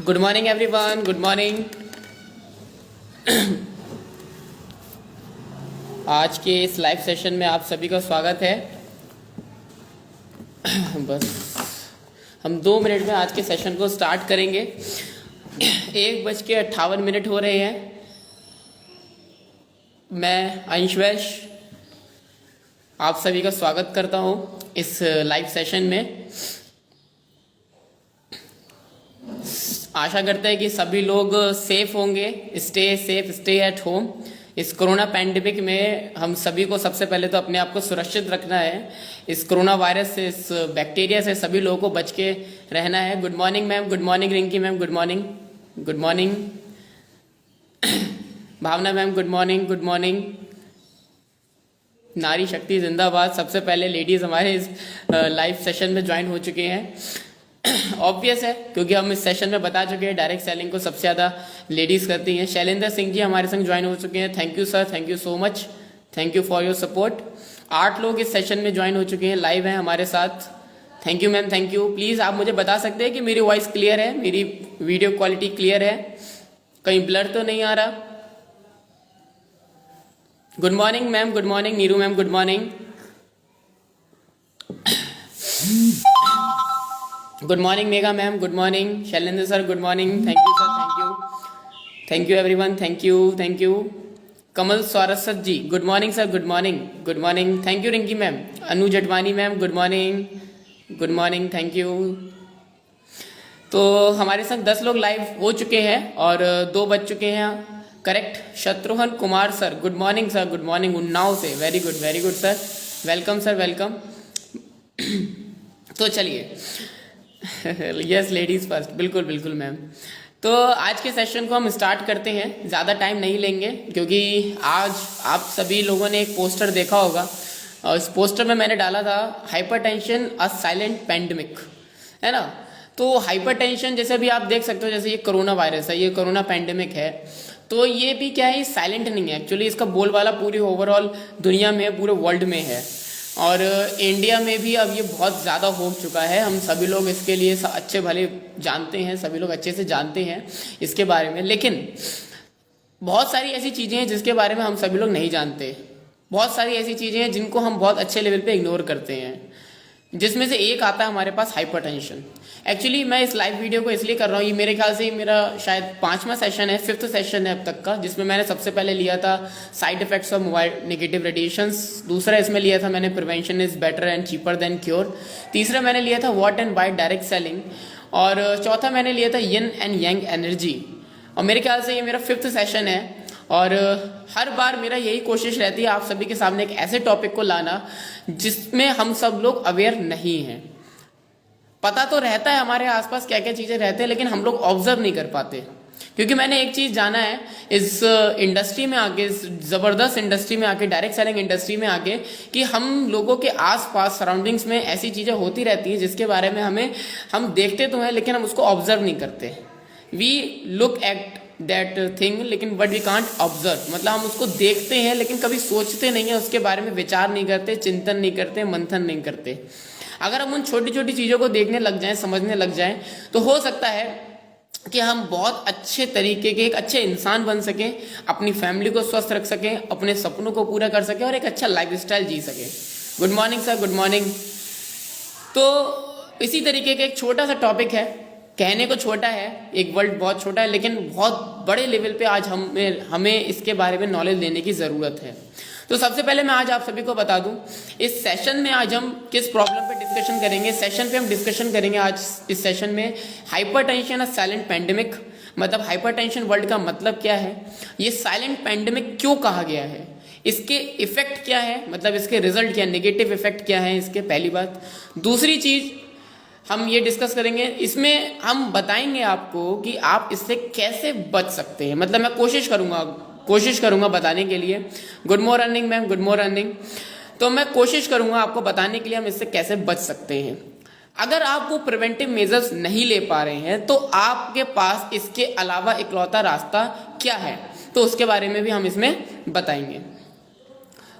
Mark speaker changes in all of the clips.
Speaker 1: Good morning everyone, good morning. आज के इस लाइव सेशन में आप सभी का स्वागत है। बस हम 2 मिनट में आज के सेशन को स्टार्ट करेंगे। 1:58 हो रहे हैं। मैं अंश वैश्य आप सभी का स्वागत करता हूं इस लाइव सेशन में। आशा करते हैं कि सभी लोग सेफ होंगे। Stay safe, stay at home. इस कोरोना पैंडेमिक में हम सभी को सबसे पहले तो अपने आप को सुरक्षित रखना है। इस कोरोना वायरस से, इस बैक्टीरिया से सभी लोगों को बच के रहना है। Good morning ma'am, good morning Rinki ma'am, good morning, good morning Bhavna ma'am, good morning, good morning. नारी शक्ति जिंदाबाद। सबसे पहले लेडीज़ हमारे इस लाइव सेशन में ज्वाइन हो चुके हैं। ऑब्वियस है क्योंकि हम इस सेशन में बता चुके हैं डायरेक्ट सेलिंग को सबसे ज़्यादा लेडीज़ करती हैं। शैलेंद्र सिंह जी हमारे संग ज्वाइन हो चुके हैं। Thank you sir, thank you so much, thank you for your support. 8 लोग इस सेशन में ज्वाइन हो चुके हैं, लाइव हैं हमारे साथ। Thank you ma'am, thank you. Please आप मुझे बता सकते हैं कि मेरी वॉइस क्लियर है, मेरी वीडियो क्वालिटी क्लियर है, कहीं ब्लर तो नहीं आ रहा? Good morning ma'am, good morning Neeru ma'am, good morning. Good morning Megha ma'am, good morning. Shailendra sir, good morning. Thank you sir, thank you, thank you everyone, thank you, thank you. Kamal स्वारसत ji, good morning sir, good morning, good morning. Thank you Rinki ma'am. Anu Jatwani ma'am, good morning, good morning, thank you. तो हमारे संग 10 लोग live हो चुके हैं और 2 बज चुके हैं, correct. Shatrughan Kumar sir, good morning sir, good morning Unnao से। Very good sir, welcome sir, welcome. तो चलिए, यस लेडीज़ फर्स्ट, बिल्कुल बिल्कुल मैम। तो आज के सेशन को हम स्टार्ट करते हैं। ज़्यादा टाइम नहीं लेंगे क्योंकि आज आप सभी लोगों ने एक पोस्टर देखा होगा और इस पोस्टर में मैंने डाला था हाइपरटेंशन अ साइलेंट पैंडेमिक, है ना। तो हाइपरटेंशन जैसे भी आप देख सकते हो, जैसे ये कोरोना वायरस है, ये कोरोना पैंडेमिक है, तो ये भी क्या है, साइलेंट नहीं है। एक्चुअली इसका बोलबाला पूरी ओवरऑल दुनिया में, पूरे वर्ल्ड में है और इंडिया में भी अब ये बहुत ज़्यादा हो चुका है। हम सभी लोग इसके लिए अच्छे भले जानते हैं, सभी लोग अच्छे से जानते हैं इसके बारे में, लेकिन बहुत सारी ऐसी चीज़ें हैं जिसके बारे में हम सभी लोग नहीं जानते। बहुत सारी ऐसी चीज़ें हैं जिनको हम बहुत अच्छे लेवल पे इग्नोर करते हैं, जिसमें से एक आता है हमारे पास हाइपरटेंशन। एक्चुअली मैं इस लाइव वीडियो को इसलिए कर रहा हूँ, ये मेरे ख्याल से मेरा शायद 5वां सेशन है, 5th सेशन है अब तक का, जिसमें मैंने सबसे पहले लिया था side effects of mobile negative radiations. दूसरा इसमें लिया था मैंने prevention is better and cheaper than cure. तीसरा मैंने लिया था what and why direct selling. और चौथा मैंने लिया था यिन एंड यांग एनर्जी। और मेरे ख्याल से ये मेरा 5th सेशन है और हर बार मेरा यही कोशिश रहती है आप सभी के सामने एक ऐसे टॉपिक को लाना जिसमें हम सब लोग अवेयर नहीं हैं। पता तो रहता है हमारे आसपास क्या क्या चीज़ें रहते हैं, लेकिन हम लोग ऑब्जर्व नहीं कर पाते। क्योंकि मैंने एक चीज़ जाना है इस इंडस्ट्री में आके, इस ज़बरदस्त इंडस्ट्री में आके, डायरेक्ट सेलिंग इंडस्ट्री में आके, कि हम लोगों के आसपास सराउंडिंग्स में ऐसी चीज़ें होती रहती हैं जिसके बारे में हम देखते तो हैं लेकिन हम उसको ऑब्जर्व नहीं करते। We look at that thing लेकिन बट वी कांट ऑब्जर्व। मतलब हम उसको देखते हैं लेकिन कभी सोचते नहीं हैं, उसके बारे में विचार नहीं करते, चिंतन नहीं करते, मंथन नहीं करते। अगर हम उन छोटी छोटी चीज़ों को देखने लग जाएं, समझने लग जाएं, तो हो सकता है कि हम बहुत अच्छे तरीके के एक अच्छे इंसान बन सकें, अपनी फैमिली को स्वस्थ रख सकें, अपने सपनों को पूरा कर सकें और एक अच्छा लाइफस्टाइल जी सकें। Good morning sir, good morning. तो इसी तरीके का एक छोटा सा टॉपिक है, कहने को छोटा है, एक वर्ल्ड बहुत छोटा है, लेकिन बहुत बड़े लेवल पे आज हमें इसके बारे में नॉलेज लेने की ज़रूरत है। तो सबसे पहले मैं आज आप सभी को बता दूं, इस सेशन में आज हम किस प्रॉब्लम पे डिस्कशन करेंगे। सेशन पे हम डिस्कशन करेंगे आज इस सेशन में हाइपरटेंशन अ साइलेंट पैंडेमिक। मतलब हाइपरटेंशन वर्ल्ड का मतलब क्या है, ये साइलेंट पैंडेमिक क्यों कहा गया है, इसके इफेक्ट क्या है, मतलब इसके रिजल्ट क्या, नेगेटिव इफेक्ट क्या है इसके, पहली बात। दूसरी चीज़ हम ये डिस्कस करेंगे, इसमें हम बताएंगे आपको कि आप इससे कैसे बच सकते हैं। मतलब मैं कोशिश करूंगा बताने के लिए। Good morning ma'am, good morning. तो मैं कोशिश करूंगा आपको बताने के लिए हम इससे कैसे बच सकते हैं। अगर आप वो प्रिवेंटिव मेजर्स नहीं ले पा रहे हैं तो आपके पास इसके अलावा इकलौता रास्ता क्या है, तो उसके बारे में भी हम इसमें बताएंगे।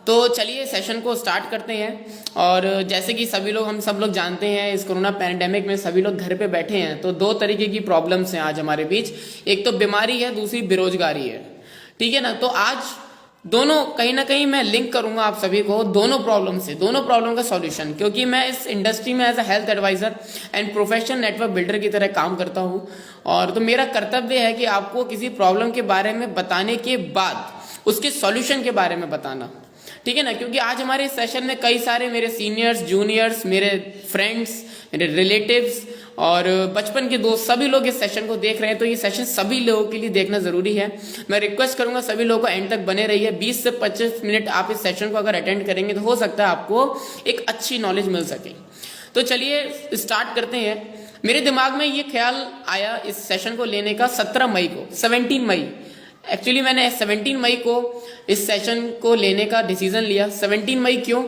Speaker 1: तो चलिए सेशन को स्टार्ट करते हैं। और जैसे कि हम सब लोग जानते हैं, इस कोरोना पैंडेमिक में सभी लोग घर पे बैठे हैं, तो दो तरीके की प्रॉब्लम्स हैं आज हमारे बीच। एक तो बीमारी है, दूसरी बेरोजगारी है। ठीक है ना। तो आज दोनों कहीं ना कहीं मैं लिंक करूंगा आप सभी को दोनों प्रॉब्लम से, दोनों प्रॉब्लम का सॉल्यूशन, क्योंकि मैं इस इंडस्ट्री में as a health advisor and professional network builder की तरह काम करता हूं। और तो मेरा कर्तव्य है कि आपको किसी प्रॉब्लम के बारे में बताने के बाद उसके सॉल्यूशन के बारे में बताना। ठीक है ना। क्योंकि आज हमारे सेशन में कई सारे मेरे सीनियर्स, जूनियर्स, मेरे फ्रेंड्स, मेरे रिलेटिव्स और बचपन के दोस्त सभी लोग इस सेशन को देख रहे हैं। तो ये सेशन सभी लोगों के लिए देखना जरूरी है। मैं रिक्वेस्ट करूंगा सभी लोगों को एंड तक बने रहिए। 20 से 25 मिनट आप इस सेशन को अगर अटेंड करेंगे तो हो सकता है आपको एक अच्छी नॉलेज मिल सके। तो चलिए स्टार्ट करते हैं। मेरे दिमाग में ये ख्याल आया इस सेशन को लेने का 17 मई को, 17 मई एक्चुअली मैंने 17 मई को इस सेशन को लेने का डिसीजन लिया। 17 मई क्यों?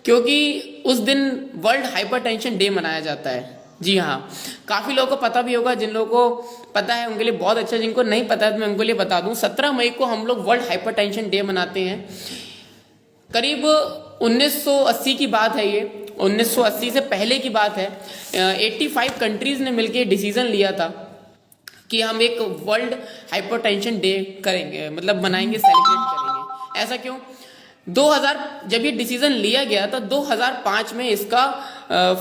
Speaker 1: क्योंकि उस दिन वर्ल्ड हाइपरटेंशन डे मनाया जाता है। जी हाँ, काफी लोगों को पता भी होगा। जिन लोगों को पता है उनके लिए बहुत अच्छा, जिनको नहीं पता है तो मैं उनके लिए बता दूं। 17 मई को हम लोग वर्ल्ड हाइपरटेंशन डे मनाते हैं। करीब 1980 की बात है ये, 1980 से पहले की बात है। 85 कंट्रीज ने मिलकर डिसीजन लिया था कि हम एक वर्ल्ड हाइपरटेंशन डे करेंगे, मतलब मनाएंगे, सेलिब्रेट करेंगे। ऐसा क्यों? 2000 जब ये डिसीजन लिया गया तो 2005 में इसका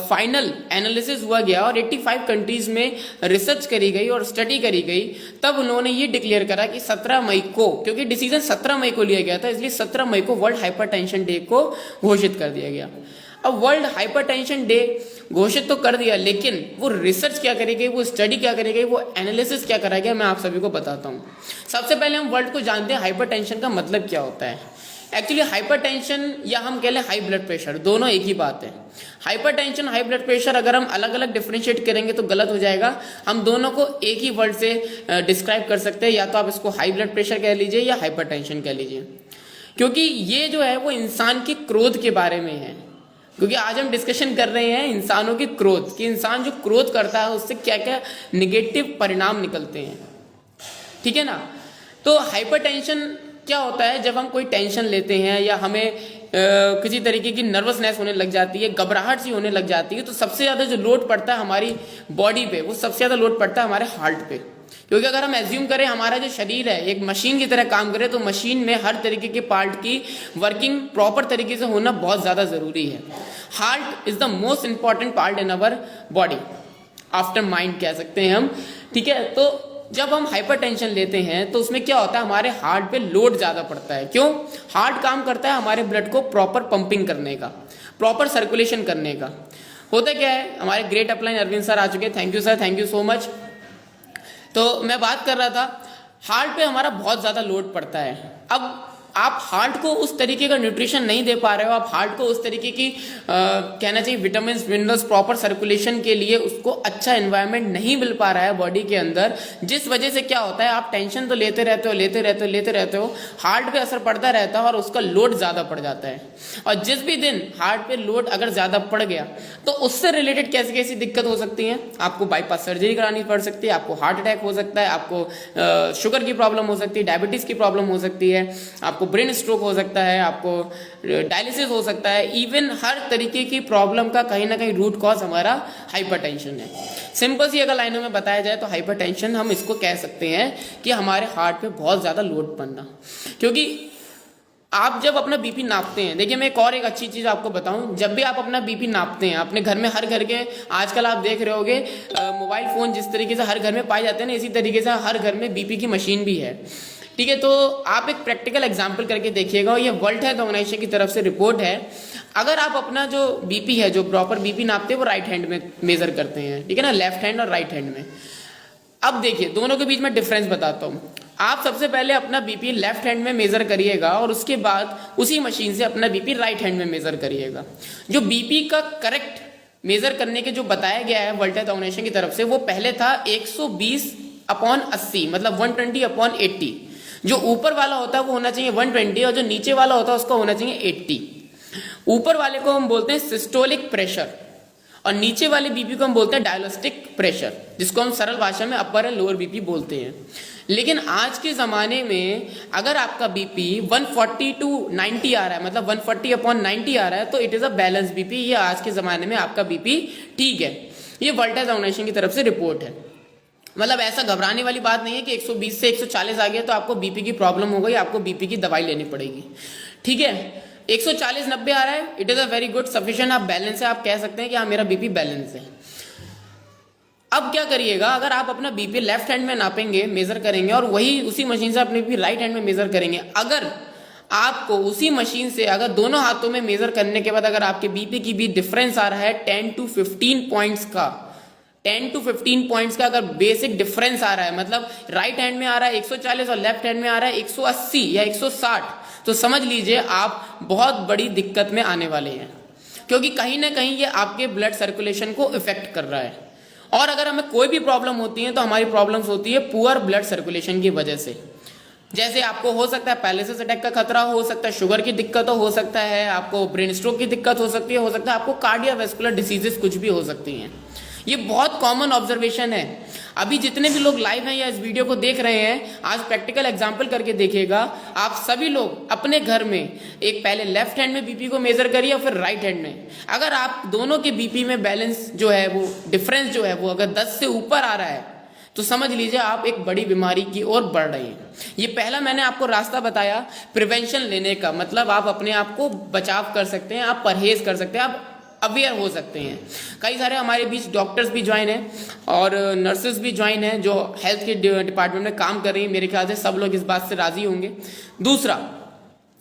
Speaker 1: फाइनल एनालिसिस हुआ गया और 85 कंट्रीज में रिसर्च करी गई और स्टडी करी गई। तब उन्होंने ये डिक्लेयर करा कि 17 मई को, क्योंकि डिसीजन 17 मई को लिया गया था, इसलिए 17 मई को वर्ल्ड हाइपरटेंशन डे को घोषित कर दिया गया। अब वर्ल्ड हाइपरटेंशन डे घोषित तो कर दिया, लेकिन वो रिसर्च क्या करी गई, वो स्टडी क्या करी गई, वो एनालिसिस क्या करा गया, मैं आप सभी को बताता हूँ। सबसे पहले हम वर्ल्ड को जानते हैं हाइपरटेंशन का मतलब क्या होता है। एक्चुअली हाइपरटेंशन या हम कह लें हाई ब्लड प्रेशर, दोनों एक ही बात है। हाइपरटेंशन, हाई ब्लड प्रेशर अगर हम अलग अलग डिफरेंशिएट करेंगे तो गलत हो जाएगा। हम दोनों को एक ही वर्ड से डिस्क्राइब कर सकते हैं, या तो आप इसको हाई ब्लड प्रेशर कह लीजिए या हाइपरटेंशन कह लीजिए। क्योंकि ये जो है वो इंसान के क्रोध के बारे में है। क्योंकि आज हम डिस्कशन कर रहे हैं इंसानों के क्रोध, कि इंसान जो क्रोध करता है उससे क्या क्या निगेटिव परिणाम निकलते हैं। ठीक है ना। तो हाइपरटेंशन क्या होता है? जब हम कोई टेंशन लेते हैं या हमें किसी तरीके की नर्वसनेस होने लग जाती है, घबराहट सी होने लग जाती है, तो सबसे ज्यादा जो लोड पड़ता है हमारी बॉडी पे, वो सबसे ज्यादा लोड पड़ता है हमारे हार्ट पे। क्योंकि अगर हम एज्यूम करें हमारा जो शरीर है एक मशीन की तरह काम करे, तो मशीन में हर तरीके के पार्ट की वर्किंग प्रॉपर तरीके से होना बहुत ज्यादा जरूरी है। Heart is the most important part in our body, after mind कह सकते हैं हम। ठीक है। तो जब हम हाइपरटेंशन लेते हैं तो उसमें क्या होता है, हमारे हार्ट पे लोड ज्यादा पड़ता है। क्यों? हार्ट काम करता है हमारे ब्लड को प्रॉपर पंपिंग करने का, प्रॉपर सर्कुलेशन करने का। होता क्या है, हमारे ग्रेट अपलाइन अरविंद सर आ चुके हैं, thank you sir, thank you so much. तो मैं बात कर रहा था, हार्ट पे हमारा बहुत ज्यादा लोड पड़ता है। अब आप हार्ट को उस तरीके का न्यूट्रिशन नहीं दे पा रहे हो, आप हार्ट को उस तरीके की कहना चाहिए विटामिन मिनरल्स, प्रॉपर सर्कुलेशन के लिए उसको अच्छा एनवायरनमेंट नहीं मिल पा रहा है बॉडी के अंदर, जिस वजह से क्या होता है, आप टेंशन तो लेते रहते हो, हार्ट पे असर पड़ता रहता है और उसका लोड ज्यादा पड़ जाता है। और जिस भी दिन हार्ट पे लोड अगर ज्यादा पड़ गया तो उससे रिलेटेड कैसी कैसी दिक्कत हो सकती है। आपको बाईपास सर्जरी करानी पड़ सकती है, आपको हार्ट अटैक हो सकता है, आपको शुगर की प्रॉब्लम हो सकती है, डायबिटीज की प्रॉब्लम हो सकती है, आपको ब्रेन स्ट्रोक हो सकता है, आपको डायलिसिस हो सकता है। इवन हर तरीके की प्रॉब्लम का कहीं ना कहीं रूट कॉज हमारा हाइपरटेंशन है। सिंपल सी अगर लाइनों में बताया जाए तो हाइपरटेंशन हम इसको कह सकते हैं कि हमारे हार्ट पे बहुत ज्यादा लोड पड़ना। क्योंकि आप जब अपना बीपी नापते हैं, देखिए मैं एक अच्छी चीज आपको बताऊं, जब भी आप अपना बीपी नापते हैं अपने घर में, हर घर के आजकल आप देख रहे होगे मोबाइल फोन जिस तरीके से हर घर में पाए जाते हैं ना, इसी तरीके से हर घर में बीपी की मशीन भी है। ठीक है। तो आप एक प्रैक्टिकल एग्जांपल करके देखिएगा, ये वर्ल्ड हेल्थ ऑर्गेनाइजेशन की तरफ से रिपोर्ट है। अगर आप अपना जो बीपी है, जो प्रॉपर बीपी नापते हैं, वो राइट हैंड में मेजर करते हैं, ठीक है ना, लेफ्ट हैंड और राइट हैंड में। अब देखिए दोनों के बीच में डिफरेंस बताता हूँ। आप सबसे पहले अपना बीपी लेफ्ट हैंड में मेजर करिएगा और उसके बाद उसी मशीन से अपना बीपी राइट हैंड में मेजर करिएगा। जो बीपी का करेक्ट मेजर करने के जो बताया गया है वर्ल्ड हेल्थ ऑर्गेनाइजेशन की तरफ से, वो पहले था 120/80, मतलब 120/80। जो ऊपर वाला होता है वो होना चाहिए 120 और जो नीचे वाला होता है उसका होना चाहिए 80। ऊपर वाले को हम बोलते हैं सिस्टोलिक प्रेशर और नीचे वाले बीपी को हम बोलते हैं डायलिस्टिक प्रेशर, जिसको हम सरल भाषा में अपर एंड लोअर बीपी बोलते हैं। लेकिन आज के ज़माने में अगर आपका बीपी 140 to 90 आ रहा है, मतलब 140/90 आ रहा है, तो it is a balance BP. ये आज के ज़माने में आपका बीपी ठीक है। ये वर्ल्ड हेल्थ ऑर्गेनाइजेशन की तरफ से रिपोर्ट है। मतलब ऐसा घबराने वाली बात नहीं है कि 120 से 140 आ गया तो आपको बीपी की प्रॉब्लम हो गई, आपको बीपी की दवाई लेनी पड़ेगी। ठीक है, 140-90 आ रहा है, it is a very good sufficient, आप बैलेंस है, आप कह सकते हैं कि हाँ मेरा बीपी बैलेंस है। अब क्या करिएगा, अगर आप अपना बीपी लेफ्ट हैंड में नापेंगे, मेजर करेंगे, और वही उसी मशीन से अपने बीपी राइट हैंड में मेजर करेंगे, अगर आपको उसी मशीन से अगर दोनों हाथों में मेजर करने के बाद अगर आपके बीपी की भी डिफरेंस आ रहा है 10 to 15 पॉइंट्स का, 10 to 15 पॉइंट्स का अगर बेसिक डिफरेंस आ रहा है, मतलब राइट हैंड में आ रहा है 140 और लेफ्ट हैंड में आ रहा है 180 या 160, तो समझ लीजिए आप बहुत बड़ी दिक्कत में आने वाले हैं, क्योंकि कहीं ना कहीं ये आपके ब्लड सर्कुलेशन को इफेक्ट कर रहा है। और अगर हमें कोई भी प्रॉब्लम होती है तो हमारी प्रॉब्लम्स होती है पुअर ब्लड सर्कुलेशन की वजह से। जैसे आपको हो सकता है पैरालिसिस अटैक का खतरा, हो सकता है शुगर की दिक्कत हो सकता है, आपको ब्रेन स्ट्रोक की दिक्कत हो सकती है, हो सकता है आपको कार्डियोवैस्कुलर डिसीजेस कुछ भी हो सकती हैं। ये बहुत कॉमन ऑब्जर्वेशन है। अभी जितने भी लोग लाइव हैं या इस वीडियो को देख रहे हैं, आज प्रैक्टिकल एग्जांपल करके देखिएगा। आप सभी लोग अपने घर में एक पहले लेफ्ट हैंड में बीपी को मेजर करिए और फिर राइट हैंड में। अगर आप दोनों के बीपी में बैलेंस जो है वो डिफरेंस जो है वो अगर 10 से ऊपर आ रहा है तो समझ लीजिए आप एक बड़ी बीमारी की ओर बढ़ रहे हैं। ये पहला मैंने आपको रास्ता बताया प्रिवेंशन लेने का, मतलब आप अपने आप को बचाव कर सकते हैं, आप परहेज कर सकते हैं, आप अवेयर हो सकते हैं। कई सारे हमारे बीच डॉक्टर्स भी ज्वाइन हैं और नर्सेज भी ज्वाइन हैं जो हेल्थ के डिपार्टमेंट में काम कर रही हैं। मेरे ख्याल से सब लोग इस बात से राजी होंगे। दूसरा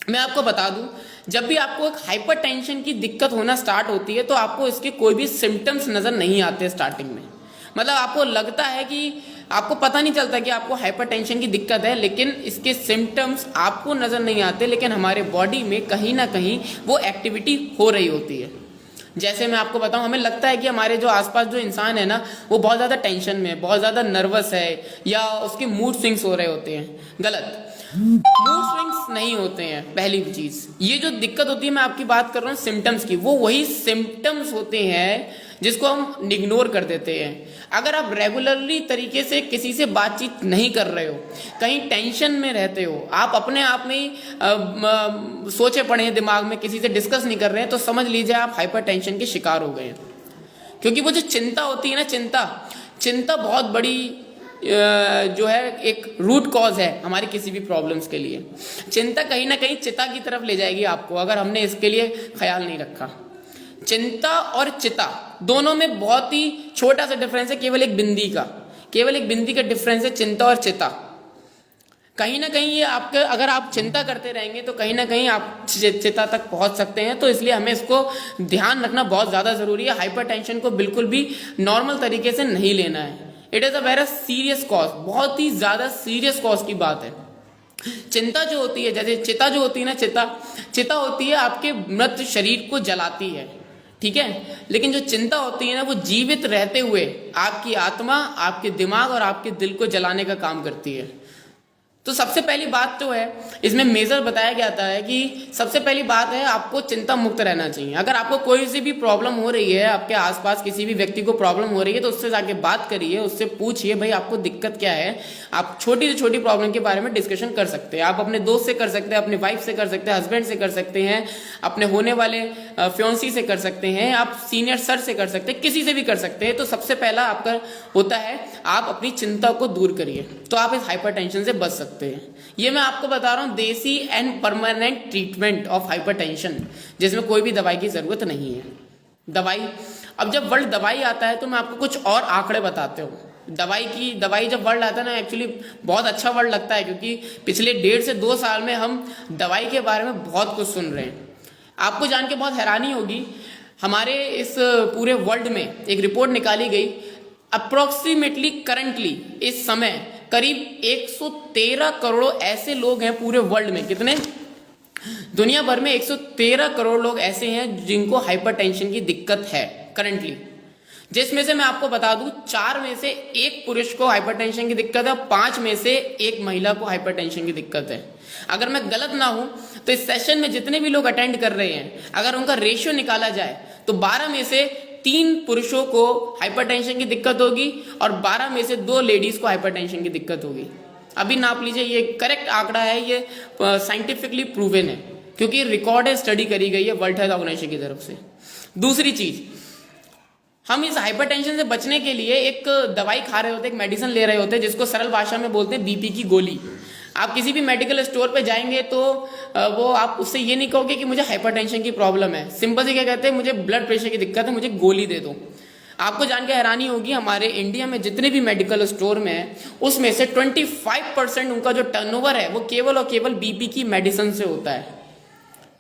Speaker 1: मैं आपको बता दूं, जब भी आपको एक हाइपरटेंशन की दिक्कत होना स्टार्ट होती है तो आपको इसके कोई भी सिम्टम्स नजर नहीं आते स्टार्टिंग में। मतलब आपको लगता है कि आपको पता नहीं चलता कि आपको हाइपरटेंशन की दिक्कत है, लेकिन इसके सिम्टम्स आपको नजर नहीं आते, लेकिन हमारे बॉडी में कहीं ना कहीं वो एक्टिविटी हो रही होती है। जैसे मैं आपको बताऊं, हमें लगता है कि हमारे जो आसपास जो इंसान है ना वो बहुत ज़्यादा टेंशन में, बहुत ज़्यादा नर्वस है या उसके मूड स्विंग्स हो रहे होते हैं। गलत, मूड स्विंग्स नहीं होते हैं। पहली चीज, ये जो दिक्कत होती है मैं आपकी बात कर रहा हूँ सिम्टम्स की, वो वही सिम्टम्स होते हैं जिसको हम इग्नोर कर देते हैं। अगर आप रेगुलरली तरीके से किसी से बातचीत नहीं कर रहे हो, कहीं टेंशन में रहते हो, आप अपने आप में ही सोचे पड़े हैं दिमाग में, किसी से डिस्कस नहीं कर रहे हैं, तो समझ लीजिए आप हाइपरटेंशन के शिकार हो गए हैं। क्योंकि वो जो चिंता होती है ना, चिंता बहुत बड़ी जो है एक रूट कॉज है हमारी किसी भी प्रॉब्लम्स के लिए। चिंता कहीं ना कहीं चिता की तरफ ले जाएगी आपको, अगर हमने इसके लिए ख्याल नहीं रखा। चिंता और चिता दोनों में बहुत ही छोटा सा डिफरेंस है, केवल एक बिंदी का डिफरेंस है चिंता और चिता। कहीं ना कहीं ये आपके, अगर आप चिंता करते रहेंगे तो कहीं ना कहीं आप चिता तक पहुंच सकते हैं। तो इसलिए हमें इसको ध्यान रखना बहुत ज्यादा जरूरी है। हाइपरटेंशन को बिल्कुल भी नॉर्मल तरीके से नहीं लेना है। It is a very serious cause, बहुत ही ज्यादा सीरियस कॉज की बात है। चिंता जो होती है, जैसे चिता जो होती है ना, चिता होती है आपके मृत शरीर को जलाती है, ठीक है। लेकिन जो चिंता होती है ना, वो जीवित रहते हुए आपकी आत्मा, आपके दिमाग और आपके दिल को जलाने का काम करती है। तो सबसे पहली बात जो है इसमें मेजर बताया जाता है कि सबसे पहली बात है आपको चिंता मुक्त रहना चाहिए। अगर आपको कोई सी भी प्रॉब्लम हो रही है, आपके आसपास किसी भी व्यक्ति को प्रॉब्लम हो रही है, तो उससे जाके बात करिए, उससे पूछिए भाई आपको दिक्कत क्या है। आप छोटी से छोटी प्रॉब्लम के बारे में डिस्कशन कर सकते हैं। आप अपने दोस्त से कर सकते हैं, अपने वाइफ से कर सकते हैं, हस्बैंड से कर सकते हैं, अपने होने वाले फ्योंसी से कर सकते हैं, आप सीनियर सर से कर सकते हैं, किसी से भी कर सकते हैं। तो सबसे पहला आपका होता है आप अपनी चिंता को दूर करिए, तो आप इस हाइपरटेंशन से बच सकते हैं। ये मैं आपको बता रहा हूं देसी and permanent treatment of hypertension, जिसमें कोई भी दवाई की जरूरत नहीं है। दवाई, अब जब वर्ड दवाई आता है तो मैं आपको कुछ और आंकड़े बताते हूँ। दवाई जब वर्ड आता है ना, एक्चुअली बहुत अच्छा वर्ड लगता है, क्योंकि पिछले 1.5 से 2 साल में हम दवाई के बारे में बहुत कुछ सुन रहे हैं। आपको जान के बहुत हैरानी होगी, हमारे इस पूरे वर्ल्ड में एक रिपोर्ट निकाली गई, अप्रोक्सीमेटली करंटली इस समय करीब 113 करोड़ ऐसे लोग हैं पूरे वर्ल्ड में। कितने? दुनिया भर में 113 करोड़ लोग ऐसे हैं जिनको हाइपरटेंशन की दिक्कत है करंटली, जिसमें से मैं आपको बता दूं 4 में से 1 पुरुष को हाइपरटेंशन की दिक्कत है, 5 में से 1 महिला को हाइपरटेंशन की दिक्कत है। अगर मैं गलत ना हूं तो इस सेशन में जितने भी लोग अटेंड कर रहे हैं, अगर उनका रेशियो निकाला जाए तो 12 में से 3 पुरुषों को हाइपरटेंशन की दिक्कत होगी और 12 में से 2 लेडीज को हाइपरटेंशन की दिक्कत होगी। अभी नाप लीजिए, ये करेक्ट आंकड़ा है, ये साइंटिफिकली प्रूवन है क्योंकि रिकॉर्ड है, स्टडी करी गई है वर्ल्ड हेल्थ ऑर्गेनाइजेशन की तरफ से। दूसरी चीज, हम इस हाइपरटेंशन से बचने के लिए एक दवाई खा रहे होते हैं, एक मेडिसिन ले रहे होते हैं जिसको सरल भाषा में बोलते हैं बीपी की गोली। आप किसी भी मेडिकल स्टोर पे जाएंगे तो वो आप उससे ये नहीं कहोगे कि मुझे हाइपरटेंशन की प्रॉब्लम है, सिंपल से क्या कहते हैं, मुझे ब्लड प्रेशर की दिक्कत है, मुझे गोली दे दो। आपको जान के हैरानी होगी, हमारे इंडिया में जितने भी मेडिकल स्टोर में है उसमें से 25% उनका जो टर्नओवर है वो केवल और केवल बीपी की मेडिसिन से होता है।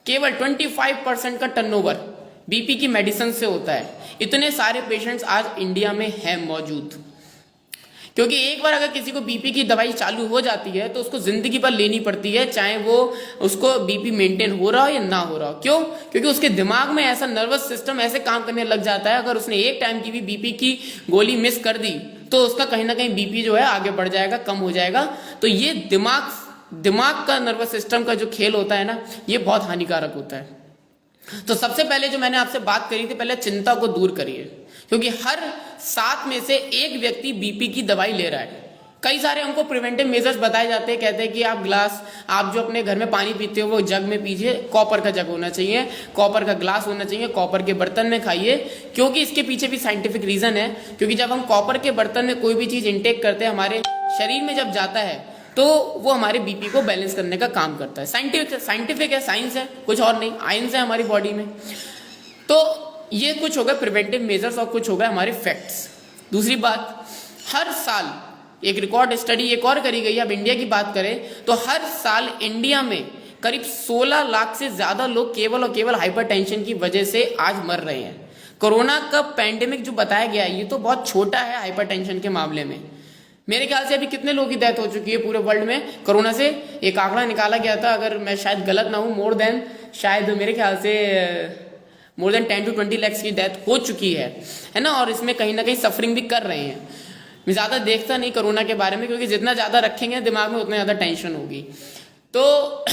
Speaker 1: केवल 25% का टर्नओवर बीपी की मेडिसिन से होता है। इतने सारे पेशेंट्स आज इंडिया में हैं मौजूद, क्योंकि एक बार अगर किसी को बीपी की दवाई चालू हो जाती है तो उसको जिंदगी भर लेनी पड़ती है, चाहे वो उसको बीपी मेंटेन हो रहा हो या ना हो रहा हो। क्यों? क्योंकि उसके दिमाग में ऐसा नर्वस सिस्टम ऐसे काम करने लग जाता है, अगर उसने एक टाइम की भी बीपी की गोली मिस कर दी तो उसका कहीं ना कहीं बीपी जो है आगे बढ़ जाएगा, कम हो जाएगा। तो ये दिमाग का नर्वस सिस्टम का जो खेल होता है ना, ये बहुत हानिकारक होता है। तो सबसे पहले जो मैंने आपसे बात करी थी, पहले चिंता को दूर करिए, क्योंकि हर 7 में से 1 व्यक्ति बीपी की दवाई ले रहा है। कई सारे हमको प्रिवेंटिव मेजर्स बताए जाते हैं, कहते हैं कि आप जो अपने घर में पानी पीते हो वो जग में पीजिए, कॉपर का जग होना चाहिए, कॉपर का ग्लास होना चाहिए, कॉपर के बर्तन में खाइए, क्योंकि इसके पीछे भी साइंटिफिक रीजन है। क्योंकि जब हम कॉपर के बर्तन में कोई भी चीज इंटेक करते हैं, हमारे शरीर में जब जाता है तो वो हमारे बीपी को बैलेंस करने का काम करता है। साइंटिफिक है, साइंस है, कुछ और नहीं, आयंस है हमारी बॉडी में। तो ये कुछ हो गए प्रिवेंटिव मेजर्स और कुछ हो गए हमारे फैक्ट्स। दूसरी बात, हर साल एक रिकॉर्ड स्टडी एक और करी गई है, अब इंडिया की बात करें तो हर साल इंडिया में करीब 16 लाख से ज्यादा लोग केवल और केवल हाइपरटेंशन की वजह से आज मर रहे हैं। कोरोना का पैंडेमिक जो बताया गया है ये तो बहुत छोटा है हाइपरटेंशन के मामले में। मेरे ख्याल से अभी कितने लोगों की डेथ हो चुकी है पूरे वर्ल्ड में कोरोना से? एक आंकड़ा निकाला गया था, अगर मैं शायद गलत ना हूं, शायद मेरे ख्याल से मोर देन 10 to 20 lakhs की डेथ हो चुकी है ना। और इसमें कहीं ना कहीं सफरिंग भी कर रहे हैं। मैं ज्यादा देखता नहीं कोरोना के बारे में, क्योंकि जितना ज्यादा रखेंगे दिमाग में उतना ज्यादा टेंशन होगी। तो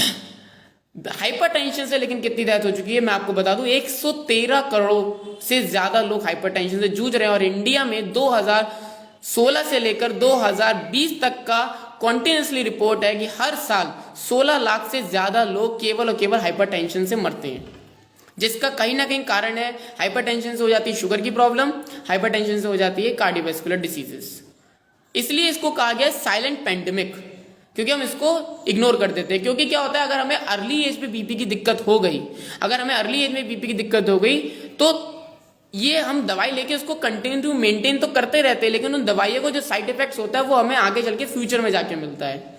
Speaker 1: हाइपरटेंशन से लेकिन कितनी डेथ हो चुकी है मैं आपको बता दूं, 113 करोड़ से ज्यादा लोग हाइपरटेंशन से जूझ रहे हैं। और इंडिया में 2016 से लेकर 2020 तक का कॉन्टिन्यूसली रिपोर्ट है कि हर साल 16 लाख से ज्यादा लोग केवल और केवल हाइपरटेंशन से मरते हैं, जिसका कहीं ना कहीं कारण है हाइपरटेंशन से हो जाती है शुगर की प्रॉब्लम, हाइपरटेंशन से हो जाती है कार्डियोवैस्कुलर डिसीजेस। इसलिए इसको कहा गया साइलेंट पैंडेमिक, क्योंकि हम इसको इग्नोर कर देते हैं। क्योंकि क्या होता है, अगर हमें अर्ली एज पे बीपी की दिक्कत हो गई, अगर हमें अर्ली एज में बीपी की दिक्कत हो गई तो ये हम दवाई लेके उसको कंटिन्यू मेंटेन तो करते रहते हैं, लेकिन उन दवाइयों को जो साइड इफेक्ट्स होता है वो हमें आगे चल के फ्यूचर में जाके मिलता है।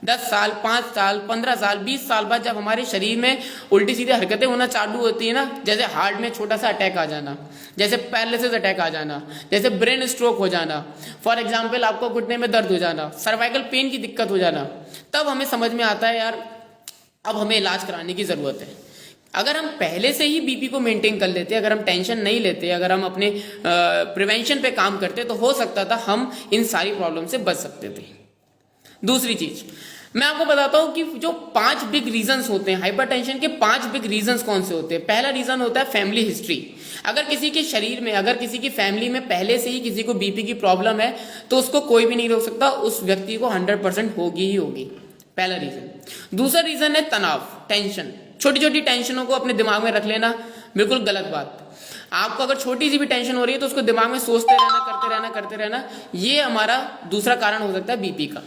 Speaker 1: 10 साल, 5 साल, 15 साल, 20 साल बाद जब हमारे शरीर में उल्टी सीधी हरकतें होना चालू होती है ना, जैसे हार्ट में छोटा सा अटैक आ जाना, जैसे पैरालिसिस अटैक आ जाना, जैसे ब्रेन स्ट्रोक हो जाना, फॉर एग्जाम्पल आपको घुटने में दर्द हो जाना, सर्वाइकल पेन की दिक्कत हो जाना, तब हमें समझ में आता है यार अब हमें इलाज कराने की जरूरत है। अगर हम पहले से ही बीपी को मेंटेन कर लेते, अगर हम टेंशन नहीं लेते, अगर हम अपने प्रिवेंशन पे काम करते तो हो सकता था हम इन सारी प्रॉब्लम से बच सकते थे। दूसरी चीज मैं आपको बताता हूं कि जो 5 बिग रीजंस होते हैं हाइपरटेंशन के, 5 बिग रीजंस कौन से होते हैं। पहला रीजन होता है फैमिली हिस्ट्री। अगर किसी के शरीर में, अगर किसी की फैमिली में पहले से ही किसी को बीपी की प्रॉब्लम है तो उसको कोई भी नहीं रोक सकता, उस व्यक्ति को 100% होगी ही होगी। पहला रीजन। दूसरा रीजन है तनाव, टेंशन। छोटी छोटी टेंशनों को अपने दिमाग में रख लेना बिल्कुल गलत बात। आपको अगर छोटी सी भी टेंशन हो रही है तो उसको दिमाग में सोचते रहना, करते रहना, ये हमारा दूसरा कारण हो सकता है बीपी का।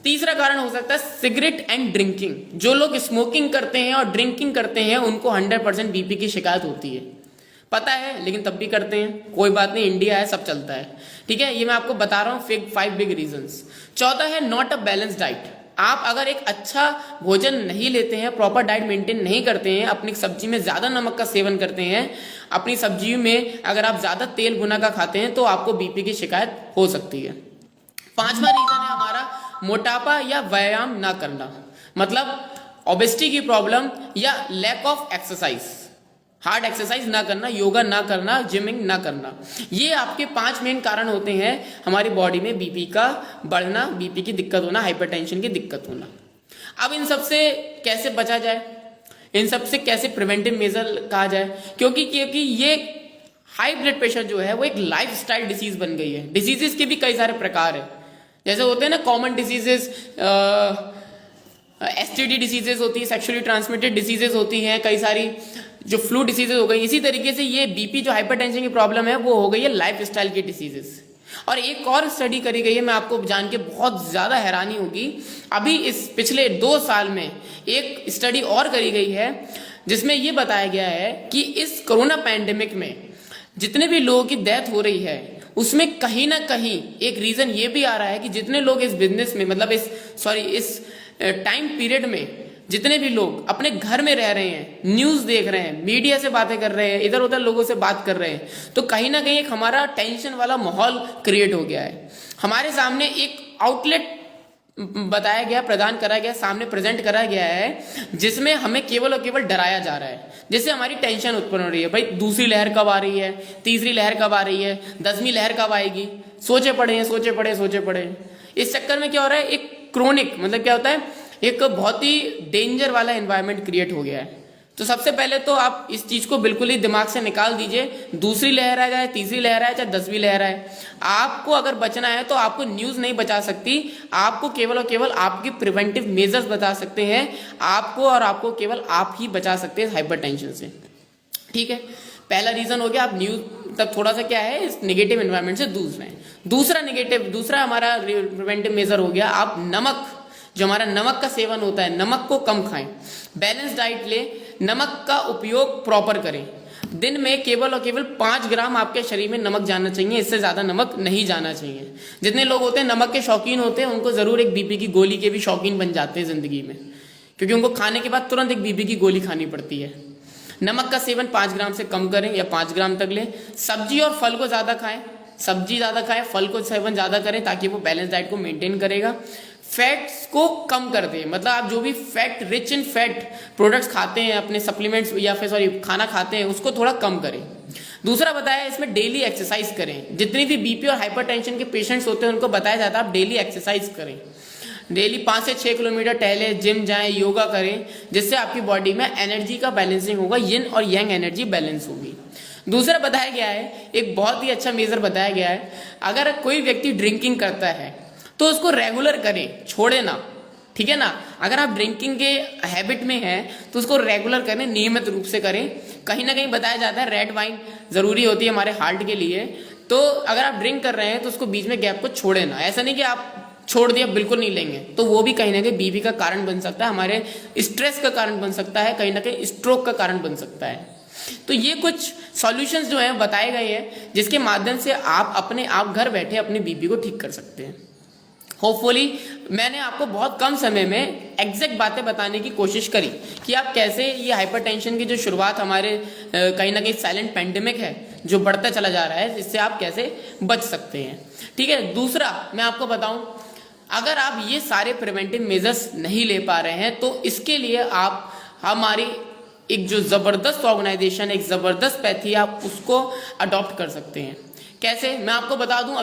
Speaker 1: तीसरा कारण हो सकता है सिगरेट एंड ड्रिंकिंग। जो लोग स्मोकिंग करते हैं और ड्रिंकिंग करते हैं उनको 100% बीपी की शिकायत होती है, पता है, लेकिन तब भी करते हैं। कोई बात नहीं, इंडिया है, सब चलता है, ठीक है। ये मैं आपको बता रहा हूँ 5 बिग रीजंस। चौथा है नॉट अ बैलेंस डाइट। आप अगर एक अच्छा भोजन नहीं लेते हैं, प्रॉपर डाइट मेंटेन नहीं करते हैं, अपनी सब्जी में ज्यादा नमक का सेवन करते हैं, अपनी सब्जी में अगर आप ज्यादा तेल भुना का खाते हैं तो आपको बीपी की शिकायत हो सकती है। 5वां रीजन है हमारा मोटापा या व्यायाम ना करना, मतलब ओबेसिटी की प्रॉब्लम या lack of exercise, hard exercise ना करना, योगा ना करना, जिमिंग ना करना। ये आपके 5 मेन कारण होते हैं हमारी बॉडी में बीपी का बढ़ना, बीपी की दिक्कत होना, हाइपरटेंशन की दिक्कत होना। अब इन सबसे कैसे बचा जाए, इन सबसे कैसे प्रिवेंटिव मेजर कहा जाए, क्योंकि ये हाई ब्लड प्रेशर जो है वो एक लाइफस्टाइल डिसीज बन गई है। डिसीजेस के भी कई सारे प्रकार है, जैसे होते हैं ना कॉमन डिसीजेस, एसटीडी डिसीजेस होती है, सेक्सुअली ट्रांसमिटेड डिसीजेस होती हैं, कई सारी जो फ्लू डिसीजेस हो गई। इसी तरीके से ये बीपी जो हाइपरटेंशन की प्रॉब्लम है वो हो गई है लाइफस्टाइल की डिसीजेस। और एक और स्टडी करी गई है, मैं आपको जान के बहुत ज्यादा हैरानी होगी, अभी इस पिछले 2 साल में एक स्टडी और करी गई है जिसमें यह बताया गया है कि इस कोरोना पैंडेमिक में जितने भी लोगों की डेथ हो रही है उसमें कहीं ना कहीं एक रीजन ये भी आ रहा है कि जितने लोग इस बिजनेस में मतलब इस टाइम पीरियड में जितने भी लोग अपने घर में रह रहे हैं, न्यूज देख रहे हैं, मीडिया से बातें कर रहे हैं, इधर उधर लोगों से बात कर रहे हैं, तो कहीं ना कहीं एक हमारा टेंशन वाला माहौल क्रिएट हो गया है। हमारे सामने एक आउटलेट बताया गया, प्रदान करा गया, सामने प्रेजेंट करा गया है जिसमें हमें केवल और केवल डराया जा रहा है, जिससे हमारी टेंशन उत्पन्न हो रही है। भाई दूसरी लहर कब आ रही है, तीसरी लहर कब आ रही है, 10वीं लहर कब आएगी, सोचे पड़े। इस चक्कर में क्या हो रहा है, एक क्रोनिक मतलब क्या होता है, एक बहुत ही डेंजर वाला एनवायरनमेंट क्रिएट हो गया है। तो सबसे पहले तो आप इस चीज को बिल्कुल ही दिमाग से निकाल दीजिए, दूसरी लहर आ जाए, तीसरी लहर आए, चाहे 10वीं लहर आए, आपको अगर बचना है तो आपको न्यूज नहीं बचा सकती, आपको केवल और केवल आपकी प्रिवेंटिव मेजर्स बता सकते हैं, आपको केवल आप ही बचा सकते हैं हाइपरटेंशन से। ठीक है, पहला रीजन हो गया, आप न्यूज तक थोड़ा सा क्या है इस नेगेटिव एनवायरनमेंट से दूर रहें। दूसरा हमारा प्रिवेंटिव मेजर हो गया, आप नमक, जो हमारा नमक का सेवन होता है, नमक को कम खाएं, बैलेंस डाइट ले, नमक का उपयोग प्रॉपर करें। दिन में केवल और केवल 5 ग्राम आपके शरीर में नमक जाना चाहिए, इससे ज्यादा नमक नहीं जाना चाहिए। जितने लोग होते हैं नमक के शौकीन होते हैं उनको जरूर एक बीपी की गोली के भी शौकीन बन जाते हैं जिंदगी में, क्योंकि उनको खाने के बाद तुरंत एक बीपी की गोली खानी पड़ती है। नमक का सेवन 5 ग्राम से कम करें या 5 ग्राम तक लें। सब्जी और फल को ज्यादा खाएं, फल को सेवन ज्यादा करें ताकि वो बैलेंस डाइट को मेंटेन करेगा। फैट्स को कम कर दें, मतलब आप जो भी fat rich in fat products खाते हैं, अपने सप्लीमेंट्स या फिर खाना खाते हैं, उसको थोड़ा कम करें। दूसरा बताया इसमें डेली एक्सरसाइज करें। जितनी भी बीपी और हाइपरटेंशन के पेशेंट्स होते हैं उनको बताया जाता है आप डेली एक्सरसाइज करें, डेली 5 से 6 किलोमीटर टहले, जिम जाएं, योगा करें, जिससे आपकी बॉडी में एनर्जी का बैलेंसिंग होगा, यिन और यांग एनर्जी बैलेंस होगी। दूसरा बताया गया है, एक बहुत ही अच्छा मेजर बताया गया है, अगर कोई व्यक्ति ड्रिंकिंग करता है तो उसको रेगुलर करें, छोड़े ना, ठीक है ना। अगर आप ड्रिंकिंग के हैबिट में हैं तो उसको रेगुलर करें, नियमित रूप से करें। कहीं ना कहीं बताया जाता है रेड वाइन जरूरी होती है हमारे हार्ट के लिए, तो अगर आप ड्रिंक कर रहे हैं तो उसको बीच में गैप को छोड़े ना। ऐसा नहीं कि आप छोड़ दिया बिल्कुल नहीं लेंगे, तो वो भी कहीं ना कहीं बीपी का कारण बन सकता है, हमारे स्ट्रेस का कारण बन सकता है, कहीं ना कहीं स्ट्रोक का कारण बन सकता है। तो ये कुछ सॉल्यूशंस जो हैं बताए गए हैं जिसके माध्यम से आप घर बैठे अपने बीपी को ठीक कर सकते हैं। होपफुली मैंने आपको बहुत कम समय में एग्जैक्ट बातें बताने की कोशिश करी कि आप कैसे ये हाइपरटेंशन की जो शुरुआत हमारे कहीं ना कहीं साइलेंट पैंडेमिक है जो बढ़ता चला जा रहा है, इससे आप कैसे बच सकते हैं। ठीक है, दूसरा मैं आपको बताऊं, अगर आप ये सारे प्रिवेंटिव मेजर्स नहीं ले पा रहे हैं तो इसके लिए आप हमारी एक जो जबरदस्त ऑर्गेनाइजेशन, एक जबरदस्त पैथी, आप उसको अडॉप्ट कर सकते हैं। कैसे, मैं आपको बता दूं,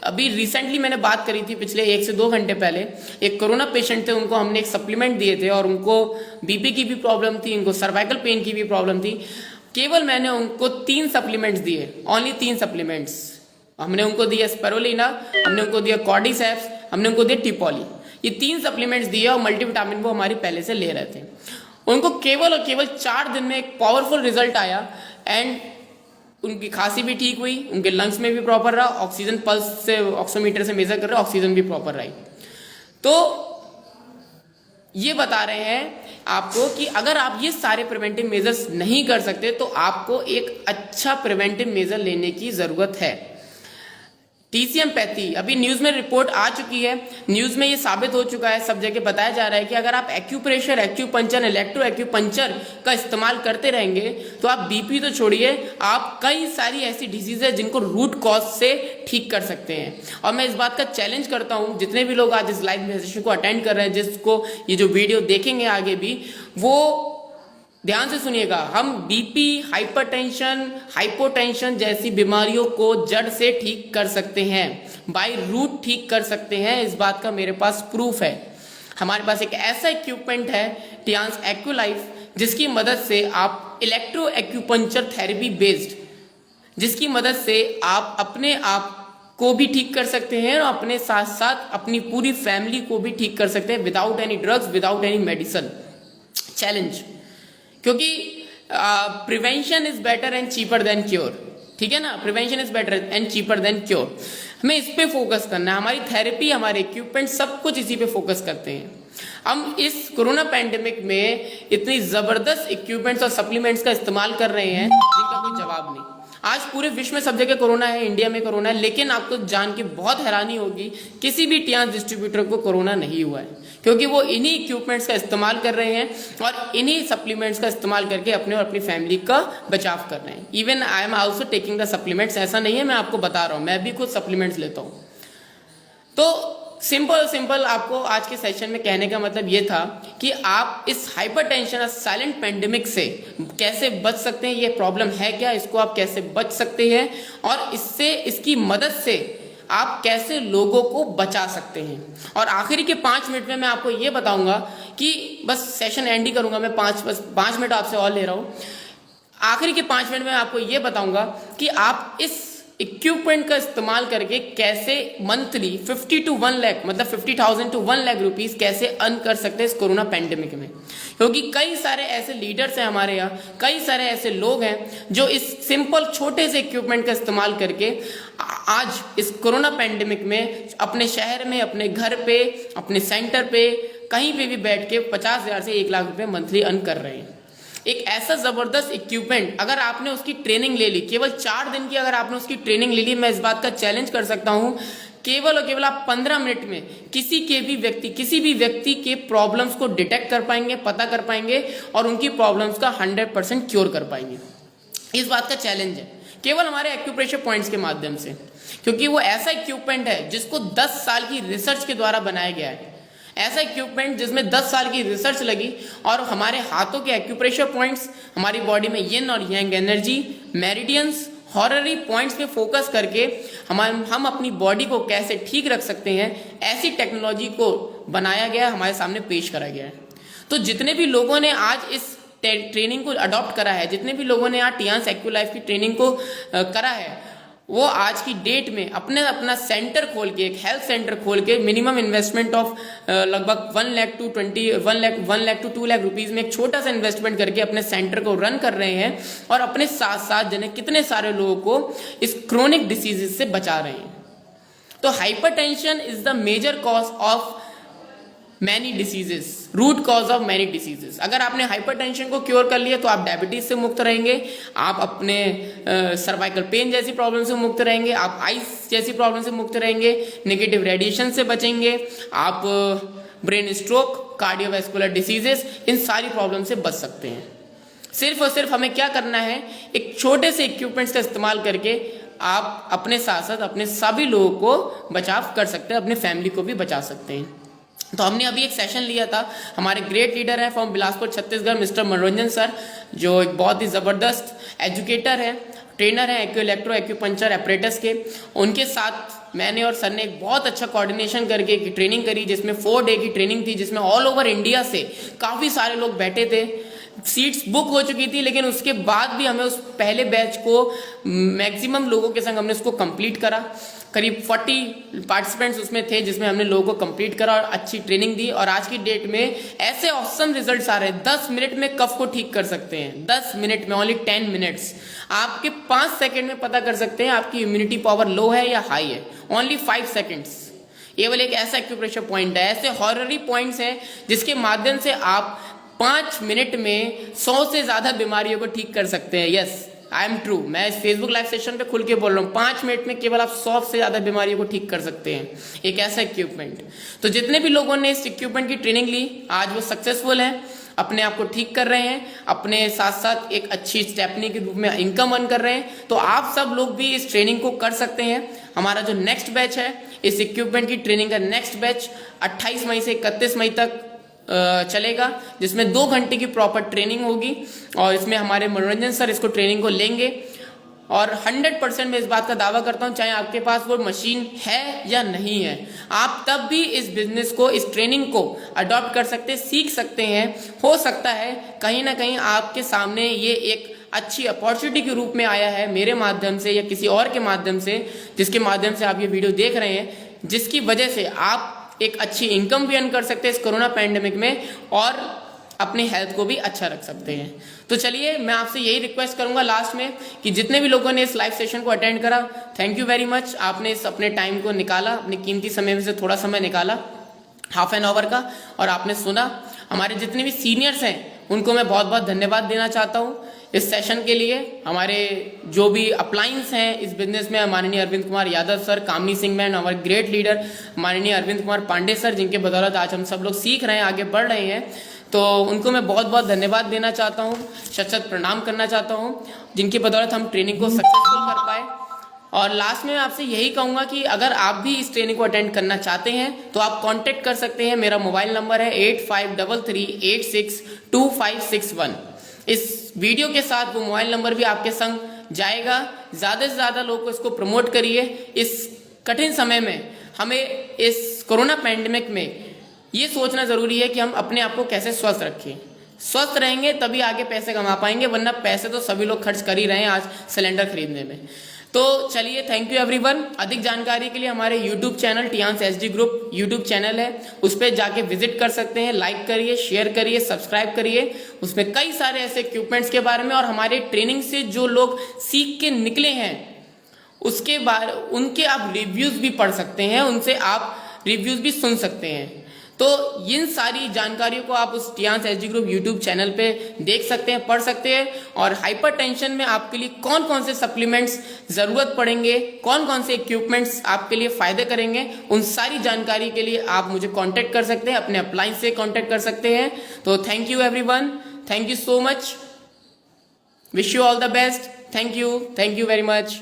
Speaker 1: अभी रिसेंटली मैंने बात करी थी, पिछले 1 से 2 घंटे पहले एक कोरोना पेशेंट थे, उनको हमने एक सप्लीमेंट दिए थे और उनको बीपी की भी प्रॉब्लम थी, उनको सर्वाइकल पेन की भी प्रॉब्लम थी। केवल मैंने उनको 3 सप्लीमेंट्स दिए, ओनली 3 सप्लीमेंट्स। हमने उनको दिया स्पेरुलिना, हमने उनको दिया कॉर्डिसेप्स, हमने उनको दिया टिपोली। ये 3 सप्लीमेंट्स दिए और मल्टीविटामिन वो हमारी पहले से ले रहे थे। उनको केवल और केवल 4 दिन में एक पावरफुल रिजल्ट आया एंड उनकी खांसी भी ठीक हुई, उनके लंग्स में भी प्रॉपर रहा, ऑक्सीजन पल्स से ऑक्सीमीटर से मेजर कर रहे, ऑक्सीजन भी प्रॉपर रही। तो ये बता रहे हैं आपको कि अगर आप ये सारे प्रिवेंटिव मेजर्स नहीं कर सकते तो आपको एक अच्छा प्रिवेंटिव मेजर लेने की जरूरत है। टीसीएम पैथी, अभी न्यूज में रिपोर्ट आ चुकी है, न्यूज में ये साबित हो चुका है, सब जगह बताया जा रहा है कि अगर आप एक्यूप्रेशर, एक्यूपंचर, इलेक्ट्रो एक्यूपंचर का इस्तेमाल करते रहेंगे तो आप बीपी तो छोड़िए, आप कई सारी ऐसी डिजीज है जिनको रूट कॉज से ठीक कर सकते हैं। और मैं इस बात का चैलेंज करता हूं, जितने भी लोग आज इस लाइव सेशन को अटेंड कर रहे हैं, जिसको ये जो वीडियो देखेंगे आगे भी, वो ध्यान से सुनिएगा, हम बीपी, हाइपरटेंशन, हाइपोटेंशन जैसी बीमारियों को जड़ से ठीक कर सकते हैं, बाय रूट ठीक कर सकते हैं। इस बात का मेरे पास प्रूफ है। हमारे पास एक ऐसा इक्विपमेंट है टियान्स एक्यूलाइफ, जिसकी मदद से आप इलेक्ट्रो एक्यूपंचर थेरेपी बेस्ड जिसकी मदद से आप अपने आप को भी ठीक कर सकते हैं और अपने साथ साथ अपनी पूरी फैमिली को भी ठीक कर सकते हैं without any drugs, without any medicine. Challenge, क्योंकि prevention is better and cheaper than cure, ठीक है ना, prevention is better and cheaper than cure. हमें इस पे फोकस करना है, हमारी थेरेपी, हमारे इक्विपमेंट, सब कुछ इसी पे फोकस करते हैं। हम इस कोरोना पैंडेमिक में इतनी जबरदस्त इक्विपमेंट्स और सप्लीमेंट्स का इस्तेमाल कर रहे हैं जिनका कोई जवाब नहीं। आज पूरे विश्व में सब जगह कोरोना है, इंडिया में कोरोना है, लेकिन आपको जान के बहुत हैरानी होगी किसी भी टियांस डिस्ट्रीब्यूटर को कोरोना नहीं हुआ है, क्योंकि वो इन्हीं इक्विपमेंट्स का इस्तेमाल कर रहे हैं और इन्हीं सप्लीमेंट्स का इस्तेमाल करके अपने और अपनी फैमिली का बचाव कर रहे हैं। Even I am also taking the supplements, ऐसा नहीं है, मैं आपको बता रहा हूँ, मैं भी खुद सप्लीमेंट्स लेता हूँ। तो सिंपल आपको आज के सेशन में कहने का मतलब ये था कि आप इस हाइपरटेंशन और साइलेंट पेंडेमिक से कैसे बच सकते हैं, ये प्रॉब्लम है क्या, इसको आप कैसे बच सकते हैं और इससे, इसकी मदद से आप कैसे लोगों को बचा सकते हैं। और आखिरी के 5 मिनट में मैं आपको ये बताऊंगा कि बस सेशन एंड ही करूंगा मैं, 5 मिनट आपसे और ले रहा हूं। आखिरी के 5 मिनट में आपको ये बताऊंगा कि आप इस इक्विपमेंट का इस्तेमाल करके कैसे मंथली 50 to 1 लाख, मतलब 50,000 to 1 लाख रुपीस कैसे अर्न कर सकते हैं इस कोरोना पैंडेमिक में। क्योंकि कई सारे ऐसे लीडर्स हैं हमारे यहाँ, कई सारे ऐसे लोग हैं जो इस सिंपल छोटे से इक्विपमेंट का इस्तेमाल करके आज इस कोरोना पैंडेमिक में अपने शहर में, अपने घर पे, अपने सेंटर पे, कहीं पे भी बैठ के 50,000 से 1 लाख रुपए मंथली अर्न कर रहे हैं। एक ऐसा जबरदस्त इक्विपमेंट, अगर आपने उसकी ट्रेनिंग ले ली, केवल 4 दिन की अगर आपने उसकी ट्रेनिंग ले ली, मैं इस बात का चैलेंज कर सकता हूं, केवल और केवल आप 15 मिनट में किसी भी व्यक्ति के प्रॉब्लम्स को डिटेक्ट कर पाएंगे, पता कर पाएंगे और उनकी प्रॉब्लम्स का 100% क्योर कर पाएंगे। इस बात का चैलेंज है केवल हमारे एक्यूप्रेशर पॉइंट्स के माध्यम से, क्योंकि वो ऐसा इक्विपमेंट है जिसको 10 साल की रिसर्च के द्वारा बनाया गया है। ऐसा इक्विपमेंट जिसमें 10 साल की रिसर्च लगी और हमारे हाथों के एक्यूप्रेशर पॉइंट्स, हमारी बॉडी में यिन और यांग एनर्जी, मेरिडियंस, हॉररी पॉइंट्स पे फोकस करके हम अपनी बॉडी को कैसे ठीक रख सकते हैं, ऐसी टेक्नोलॉजी को बनाया गया, हमारे सामने पेश करा गया है। तो जितने भी लोगों ने आज इस ट्रेनिंग को अडॉप्ट करा है, जितने भी लोगों ने आज टियांस एक्यूलाइफ की ट्रेनिंग को करा है, वो आज की डेट में अपना सेंटर खोल के, एक हेल्थ सेंटर खोल के, मिनिमम इन्वेस्टमेंट ऑफ लगभग 1 लाख to 2 लाख रुपीज में एक छोटा सा इन्वेस्टमेंट करके अपने सेंटर को रन कर रहे हैं और अपने साथ साथ जने कितने सारे लोगों को इस क्रोनिक डिसीजेस से बचा रहे हैं। तो hypertension is the major cause of many diseases, root cause of many diseases. अगर आपने हाइपरटेंशन को क्योर कर लिया तो आप डायबिटीज से मुक्त रहेंगे, आप अपने सर्वाइकल पेन जैसी प्रॉब्लम से मुक्त रहेंगे, आप आइस जैसी प्रॉब्लम से मुक्त रहेंगे, नेगेटिव रेडिएशन से बचेंगे, आप ब्रेन स्ट्रोक, कार्डियोवैस्कुलर डिसीजेस, इन सारी प्रॉब्लम से बच सकते हैं। सिर्फ और सिर्फ हमें क्या करना है, एक छोटे से इक्विपमेंट्स का इस्तेमाल करके आप अपने साथ साथ अपने सभी लोगों को बचाव कर सकते हैं, अपने फैमिली को भी बचा सकते हैं। तो हमने अभी एक सेशन लिया था, हमारे ग्रेट लीडर है फ्रॉम बिलासपुर छत्तीसगढ़, मिस्टर मनोरंजन सर, जो एक बहुत ही ज़बरदस्त एजुकेटर है, ट्रेनर है एक्यू एक्यूपंक्चर एपरेटस के। उनके साथ मैंने और सर ने एक बहुत अच्छा कोऑर्डिनेशन करके एक ट्रेनिंग करी, जिसमें 4 डे की ट्रेनिंग थी, जिसमें ऑल ओवर इंडिया से काफ़ी सारे लोग बैठे थे। सीट्स बुक हो चुकी थी, लेकिन उसके बाद भी हमें उस पहले बैच को मैक्सिमम लोगों के संग हमने उसको कंप्लीट करा। करीब 40 पार्टिसिपेंट्स उसमें थे, जिसमें हमने लोगों को कंप्लीट करा और अच्छी ट्रेनिंग दी। और आज की डेट में ऐसे ऑसम रिजल्ट्स आ रहे हैं, 10 मिनट में कफ को ठीक कर सकते हैं, 10 मिनट में, ओनली 10 मिनट्स। आपके 5 सेकेंड में पता कर सकते हैं आपकी इम्यूनिटी पावर लो है या हाई है, ओनली 5 सेकेंड्स। केवल एक ऐसा एक्यूप्रेशर पॉइंट है, ऐसे हॉररी पॉइंट्स हैं जिसके माध्यम से आप 5 मिनट में 100 से ज्यादा बीमारियों को ठीक कर सकते हैं। यस, आई एम ट्रू, मैं इस फेसबुक लाइव सेशन पे खुल के बोल रहा हूँ, 5 मिनट में केवल आप 100 से ज्यादा बीमारियों को ठीक कर सकते हैं, एक ऐसा इक्विपमेंट। तो जितने भी लोगों ने इस इक्विपमेंट की ट्रेनिंग ली, आज वो सक्सेसफुल है, अपने आप को ठीक कर रहे हैं, अपने साथ साथ एक अच्छी स्टेपनी के रूप में इनकम अर्न कर रहे हैं। तो आप सब लोग भी इस ट्रेनिंग को कर सकते हैं। हमारा जो नेक्स्ट बैच है, इस इक्विपमेंट की ट्रेनिंग का नेक्स्ट बैच 28 मई से 31 मई तक चलेगा, जिसमें 2 घंटे की प्रॉपर ट्रेनिंग होगी और इसमें हमारे मनोरंजन सर इसको ट्रेनिंग को लेंगे। और 100% मैं इस बात का दावा करता हूं, चाहे आपके पास वो मशीन है या नहीं है, आप तब भी इस बिजनेस को, इस ट्रेनिंग को अडॉप्ट कर सकते, सीख सकते हैं। हो सकता है कहीं ना कहीं आपके सामने ये एक अच्छी अपॉर्चुनिटी के रूप में आया है मेरे माध्यम से या किसी और के माध्यम से, जिसके माध्यम से आप ये वीडियो देख रहे हैं, जिसकी वजह से आप एक अच्छी इनकम भी अर्न कर सकते हैं इस कोरोना पैंडेमिक में और अपनी हेल्थ को भी अच्छा रख सकते हैं। तो चलिए, मैं आपसे यही रिक्वेस्ट करूंगा लास्ट में कि जितने भी लोगों ने इस लाइव सेशन को अटेंड करा, थैंक यू वेरी मच। आपने इस अपने टाइम को निकाला, अपने कीमती समय में से थोड़ा समय निकाला, हाफ एन आवर का, और आपने सुना। हमारे जितने भी सीनियर्स हैं उनको मैं बहुत बहुत धन्यवाद देना चाहता हूँ इस सेशन के लिए। हमारे जो भी अपलाइंस हैं इस बिजनेस में, माननीय अरविंद कुमार यादव सर, कामनी सिंह मैन, हमारे ग्रेट लीडर माननीय अरविंद कुमार पांडे सर, जिनके बदौलत आज हम सब लोग सीख रहे हैं, आगे बढ़ रहे हैं, तो उनको मैं बहुत बहुत धन्यवाद देना चाहता हूँ, शत शत प्रणाम करना चाहता हूँ, जिनकी बदौलत हम ट्रेनिंग को सक्सेसफुल कर पाए। और लास्ट में मैं आपसे यही कहूँगा कि अगर आप भी इस ट्रेनिंग को अटेंड करना चाहते हैं तो आप कांटेक्ट कर सकते हैं। मेरा मोबाइल नंबर है 8533862561। इस वीडियो के साथ वो मोबाइल नंबर भी आपके संग जाएगा। ज़्यादा से ज़्यादा लोगों को इसको प्रमोट करिए। इस कठिन समय में हमें इस कोरोना पैंडेमिक में ये सोचना ज़रूरी है कि हम अपने आप को कैसे स्वस्थ रखें। स्वस्थ रहेंगे तभी आगे पैसे कमा पाएंगे, वरना पैसे तो सभी लोग खर्च कर ही रहे हैं आज सिलेंडर खरीदने में। तो चलिए, थैंक यू एवरीवन। अधिक जानकारी के लिए हमारे YouTube channel Tiens SD group YouTube channel है, उस पर जाके विजिट कर सकते हैं। लाइक करिए, शेयर करिए, सब्सक्राइब करिए। उसमें कई सारे ऐसे इक्विपमेंट्स के बारे में और हमारे ट्रेनिंग से जो लोग सीख के निकले हैं उसके बारे, उनके आप रिव्यूज भी पढ़ सकते हैं, उनसे आप रिव्यूज भी सुन सकते हैं। तो इन सारी जानकारियों को आप उस Tiens SD group YouTube channel पे देख सकते हैं, पढ़ सकते हैं। और हाइपरटेंशन में आपके लिए कौन कौन से सप्लीमेंट्स जरूरत पड़ेंगे, कौन कौन से इक्विपमेंट्स आपके लिए फायदे करेंगे, उन सारी जानकारी के लिए आप मुझे कांटेक्ट कर सकते हैं, अपने अप्लायंस से कांटेक्ट कर सकते हैं। तो thank you everyone, thank you so much, wish you all the best, thank you very much.